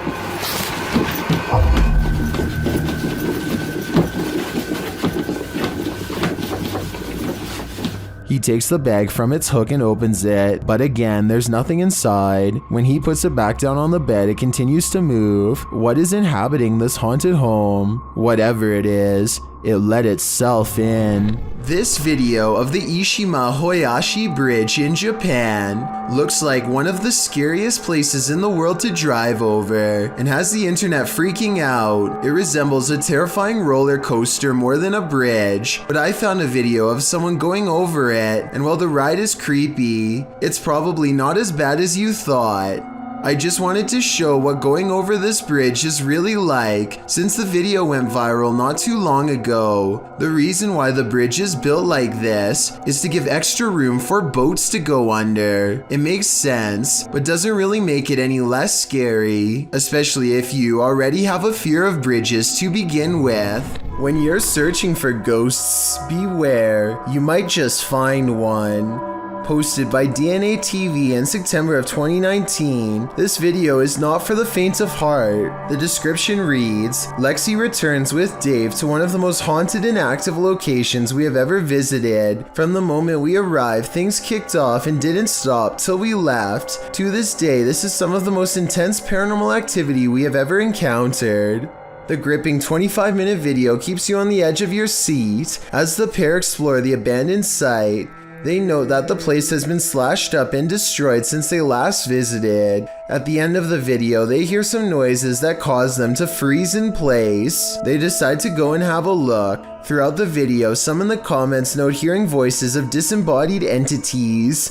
A: He takes the bag from its hook and opens it, but again, there's nothing inside. When he puts it back down on the bed, it continues to move. What is inhabiting this haunted home? Whatever it is, it let itself in. This video of the Ishima Hoyashi Bridge in Japan looks like one of the scariest places in the world to drive over and has the internet freaking out. It resembles a terrifying roller coaster more than a bridge, but I found a video of someone going over it, and while the ride is creepy, it's probably not as bad as you thought. I just wanted to show what going over this bridge is really like, since the video went viral not too long ago. The reason why the bridge is built like this is to give extra room for boats to go under. It makes sense, but doesn't really make it any less scary, especially if you already have a fear of bridges to begin with. When you're searching for ghosts, beware, you might just find one. Posted by DNA TV in September of 2019, this video is not for the faint of heart. The description reads, Lexi returns with Dave to one of the most haunted and active locations we have ever visited. From the moment we arrived, things kicked off and didn't stop till we left. To this day, this is some of the most intense paranormal activity we have ever encountered. The gripping 25-minute video keeps you on the edge of your seat as the pair explore the abandoned site. They note that the place has been slashed up and destroyed since they last visited. At the end of the video, they hear some noises that cause them to freeze in place. They decide to go and have a look. Throughout the video, some in the comments note hearing voices of disembodied entities.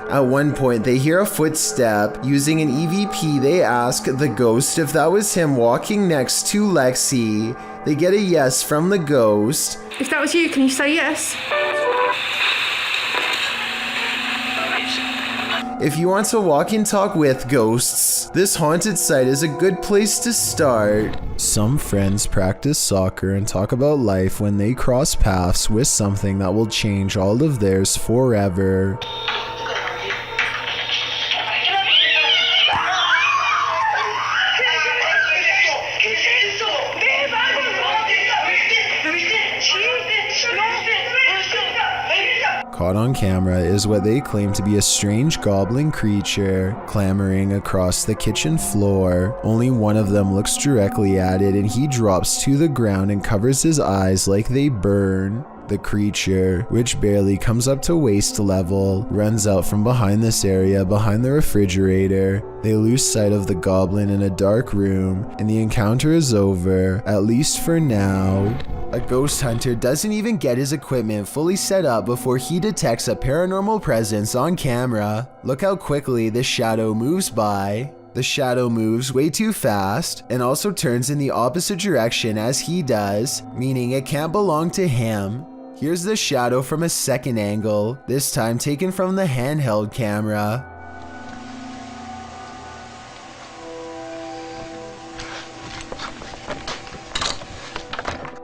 A: At one point, they hear a footstep. Using an EVP, they ask the ghost if that was him walking next to Lexi. They get a yes from the ghost.
F: If that was you, can you say yes?
A: If you want to walk and talk with ghosts, this haunted site is a good place to start. Some friends practice soccer and talk about life when they cross paths with something that will change all of theirs forever. Caught on camera is what they claim to be a strange goblin creature clambering across the kitchen floor. Only one of them looks directly at it and he drops to the ground and covers his eyes like they burn. The creature, which barely comes up to waist level, runs out from behind this area behind the refrigerator. They lose sight of the goblin in a dark room, and the encounter is over, at least for now. A ghost hunter doesn't even get his equipment fully set up before he detects a paranormal presence on camera. Look how quickly the shadow moves by. The shadow moves way too fast and also turns in the opposite direction as he does, meaning it can't belong to him. Here's the shadow from a second angle, this time taken from the handheld camera.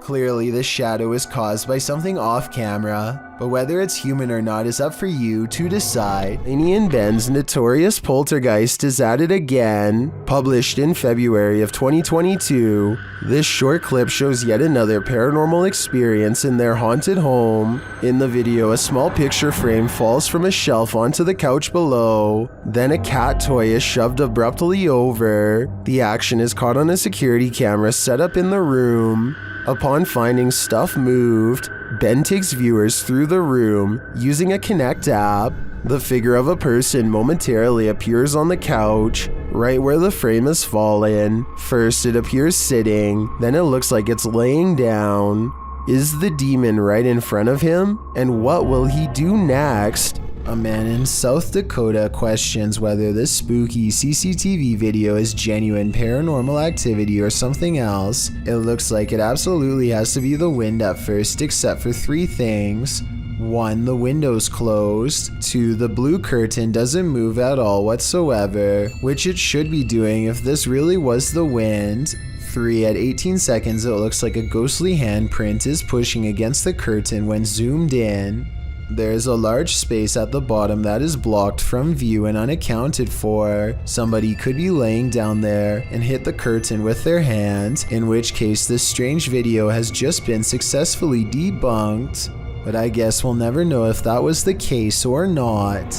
A: Clearly, this shadow is caused by something off camera, but whether it's human or not is up for you to decide. Laney and Ben's Notorious Poltergeist is at it again. Published in February of 2022, this short clip shows yet another paranormal experience in their haunted home. In the video, a small picture frame falls from a shelf onto the couch below. Then a cat toy is shoved abruptly over. The action is caught on a security camera set up in the room. Upon finding stuff moved, Ben takes viewers through the room using a Kinect app. The figure of a person momentarily appears on the couch, right where the frame has fallen. First it appears sitting, then it looks like it's laying down. Is the demon right in front of him? And what will he do next? A man in South Dakota questions whether this spooky CCTV video is genuine paranormal activity or something else. It looks like it absolutely has to be the wind at first, except for 3 things. 1, the window's closed. 2, the blue curtain doesn't move at all whatsoever, which it should be doing if this really was the wind. 3, at 18 seconds it looks like a ghostly handprint is pushing against the curtain when zoomed in. There is a large space at the bottom that is blocked from view and unaccounted for. Somebody could be laying down there and hit the curtain with their hand, in which case this strange video has just been successfully debunked. but I guess we'll never know if that was the case or not.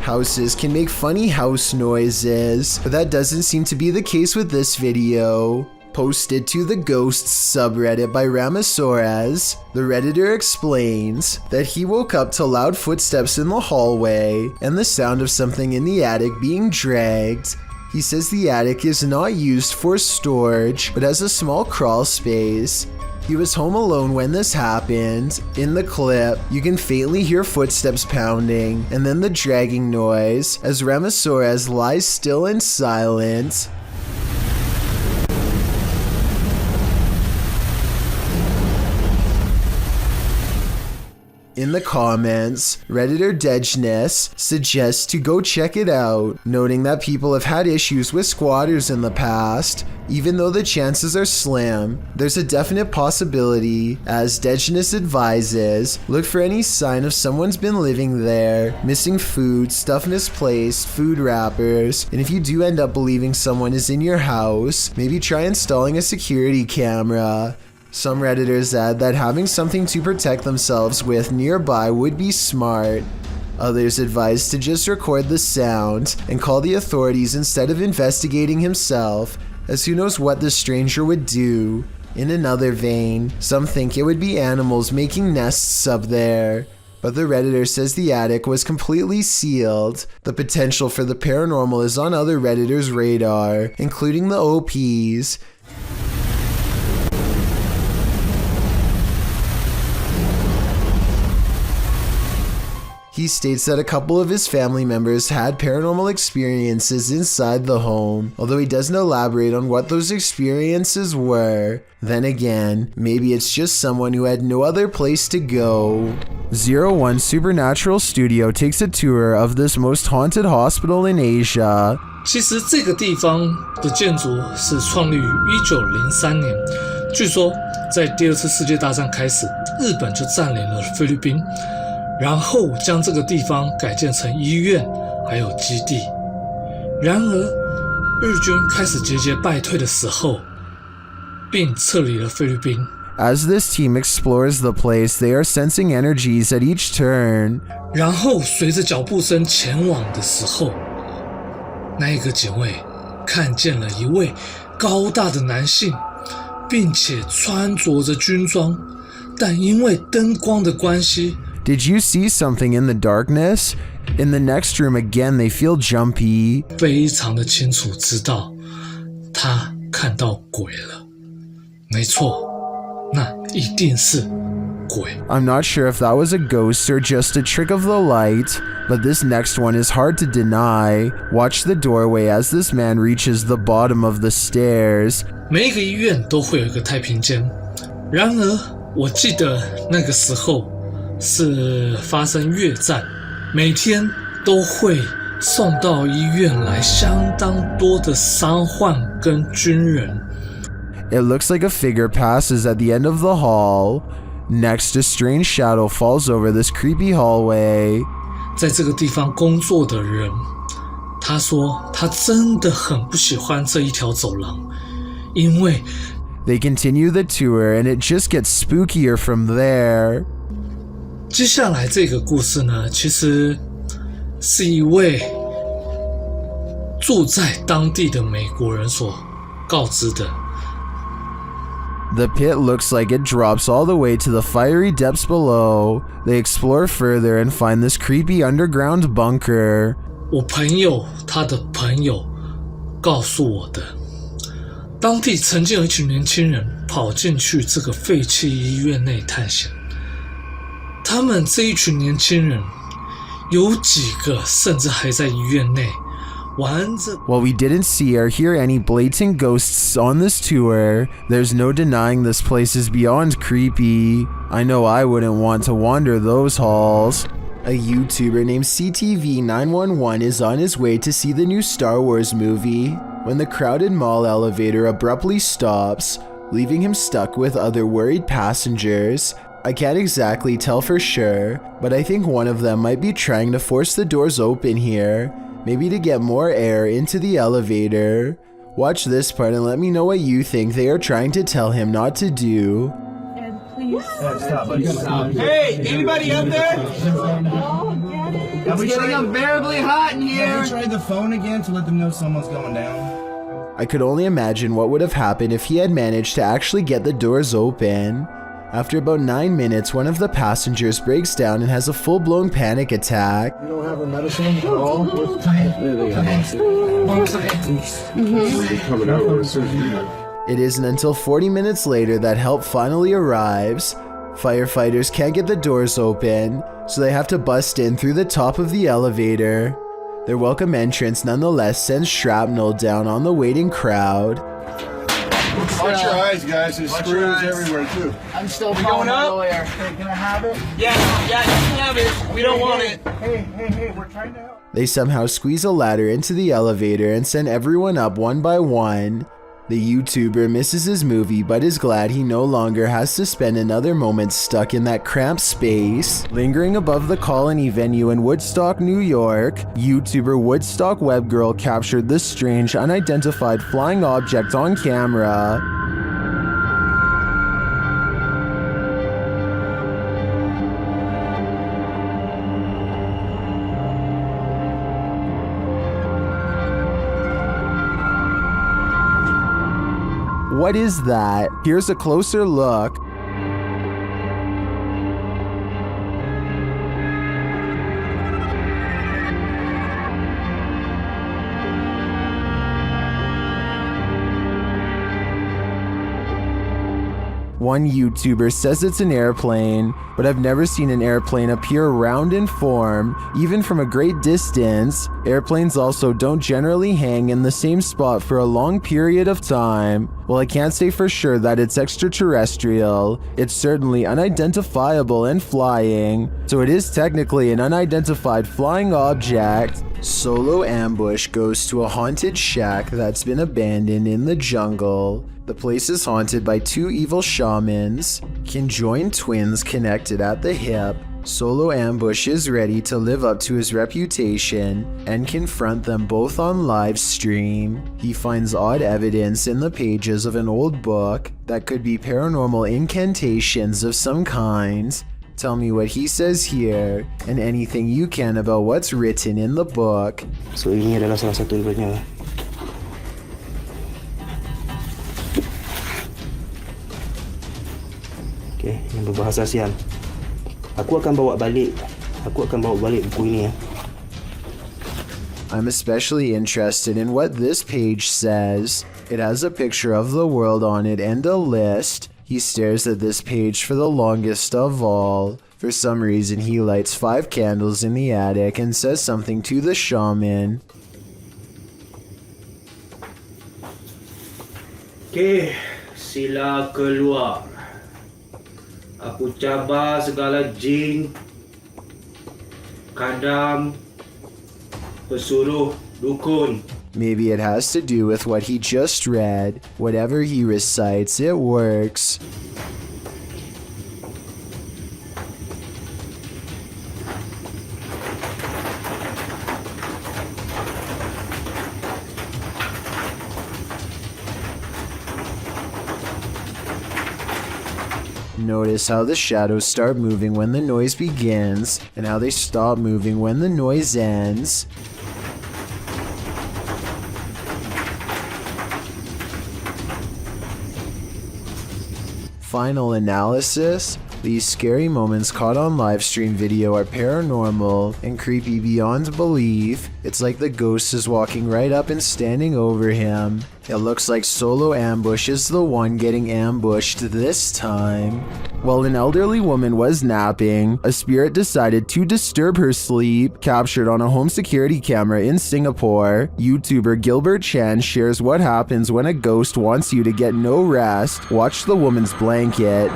A: Houses can make funny house noises, but that doesn't seem to be the case with this video. Posted to the Ghosts subreddit by Ramasaurez, the Redditor explains that he woke up to loud footsteps in the hallway and the sound of something in the attic being dragged. He says the attic is not used for storage, but has a small crawl space. He was home alone when this happened. In the clip, you can faintly hear footsteps pounding and then the dragging noise as Ramasaurez lies still and silent. In the comments, Redditor Dejness suggests to go check it out, noting that people have had issues with squatters in the past. Even though the chances are slim, there's a definite possibility, as Dejness advises, look for any sign of someone's been living there, missing food, stuff misplaced, food wrappers, and if you do end up believing someone is in your house, maybe try installing a security camera. Some Redditors add that having something to protect themselves with nearby would be smart. Others advise to just record the sound and call the authorities instead of investigating himself, as who knows what the stranger would do. In another vein, some think it would be animals making nests up there. But the Redditor says the attic was completely sealed. The potential for the paranormal is on other Redditors' radar, including the OPs. He states that a couple of his family members had paranormal experiences inside the home, although he doesn't elaborate on what those experiences were. Then again, maybe it's just someone who had no other place to go. 01 Supernatural Studio takes a tour of this most haunted hospital in Asia.
S: 其实这个地方的建筑是创立于1903年，据说在第二次世界大战开始，日本就占领了菲律宾。然后将这个地方改建成医院还有基地。然而日军开始节节败退的时候，并撤离了菲律宾。
A: As this team explores the place, they are sensing energies at each turn.
S: 然后随着脚步声前往的时候，那个警卫看见了一位高大的男性，并且穿着着军装，但因为灯光的关系。
A: Did you see something in the darkness? In the next room again, they feel jumpy.
S: 非常的清楚知道，他看到鬼了。没错，那一定是鬼。
A: I'm not sure if that was a ghost or just a trick of the light, but this next one is hard to deny. Watch the doorway as this man reaches the bottom of the stairs.
S: 每一个医院都会有一个太平间，然而我记得那个时候。 是发生越战，每天都会送到医院来相当多的伤患跟军人。
A: It looks like a figure passes at the end of the hall. Next, a strange shadow falls over this creepy hallway.
S: 在这个地方工作的人，他说他真的很不喜欢这一条走廊，因为
A: They continue the tour and it just gets spookier from there.
S: 接下来这个故事呢，其实是一位住在当地的美国人所告知的。
A: The pit looks like it drops all the way to the fiery depths below. They explore further and find this creepy underground bunker.
S: 我朋友他的朋友告诉我的，当地曾经有一群年轻人跑进去这个废弃医院内探险。 他们这一群年轻人，有几个甚至还在医院内玩着。
A: While we didn't see or hear any blatant ghosts on this tour, there's no denying this place is beyond creepy. I know I wouldn't want to wander those halls. A YouTuber named CTV911 is on his way to see the new Star Wars movie when the crowded mall elevator abruptly stops, leaving him stuck with other worried passengers. I can't exactly tell for sure, but I think one of them might be trying to force the doors open here, maybe to get more air into the elevator. Watch this part and let me know what you think they are trying to tell him not to do.
T: And please
M: Stop, buddy. Hey, anybody out there?
T: It's getting unbearably hot in here.
M: Have you tried the phone again to let them know someone's going down?
A: I could only imagine what would have happened if he had managed to actually get the doors open. After about 9 minutes, one of the passengers breaks down and has a full-blown panic attack.
M: You don't have a medicine at all?
A: It isn't until 40 minutes later that help finally arrives. Firefighters can't get the doors open, so they have to bust in through the top of the elevator. Their welcome entrance nonetheless sends shrapnel down on the waiting crowd.
R: Watch your eyes, guys. There's screws everywhere, too.
T: I'm still
M: going up?
T: Lawyer. Hey, can I have it?
M: Yeah, you can have it. We don't want it.
T: Hey, we're trying to help.
A: They somehow squeeze a ladder into the elevator and send everyone up one by one. The YouTuber misses his movie but is glad he no longer has to spend another moment stuck in that cramped space. Lingering above the Colony venue in Woodstock, New York, YouTuber Woodstock Webgirl captured this strange unidentified flying object on camera. What is that? Here's a closer look. One YouTuber says it's an airplane, but I've never seen an airplane appear round in form, even from a great distance. Airplanes also don't generally hang in the same spot for a long period of time. While I can't say for sure that it's extraterrestrial, it's certainly unidentifiable and flying, so it is technically an unidentified flying object. Solo ambush goes to a haunted shack that's been abandoned in the jungle. The place is haunted by two evil shamans, conjoined twins connected at the hip. Solo Ambush is ready to live up to his reputation and confront them both on live stream. He finds odd evidence in the pages of an old book that could be paranormal incantations of some kind. Tell me what he says here and anything you can about what's written in the book.
I: So ini adalah salah satu ibaratnya. Okay, yang berbahasa Siam. Aku akan bawa balik buku ini ya.
A: I'm especially interested in what this page says. It has a picture of the world on it and a list. He stares at this page for the longest of all. For some reason, he lights 5 candles in the attic and says something to the shaman.
I: Okay, sila keluar. Aku cabar segala jin, kadam, pesuruh, dukun.
A: Maybe it has to do with what he just read. Whatever he recites, it works. Notice how the shadows start moving when the noise begins, and how they stop moving when the noise ends. Final analysis. These scary moments caught on livestream video are paranormal and creepy beyond belief. It's like the ghost is walking right up and standing over him. It looks like Solo Ambush is the one getting ambushed this time. While an elderly woman was napping, a spirit decided to disturb her sleep, captured on a home security camera in Singapore. YouTuber Gilbert Chan shares what happens when a ghost wants you to get no rest. Watch the woman's blanket.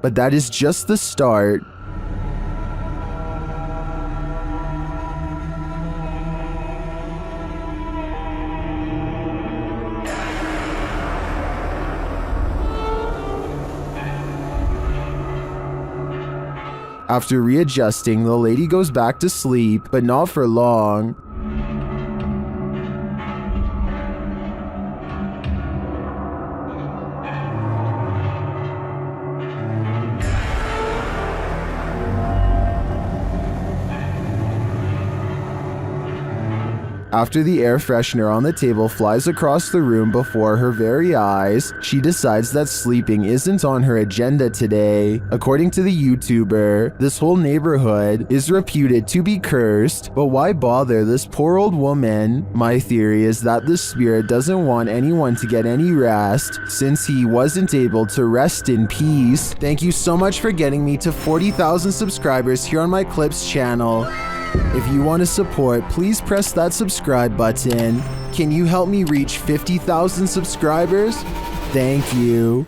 A: But that is just the start. After readjusting, the lady goes back to sleep, but not for long. After the air freshener on the table flies across the room before her very eyes, she decides that sleeping isn't on her agenda today. According to the YouTuber, this whole neighborhood is reputed to be cursed, but why bother this poor old woman? My theory is that the spirit doesn't want anyone to get any rest, since he wasn't able to rest in peace. Thank you so much for getting me to 40,000 subscribers here on my Clips channel. If you want to support, please press that subscribe button. Can you help me reach 50,000 subscribers? Thank you.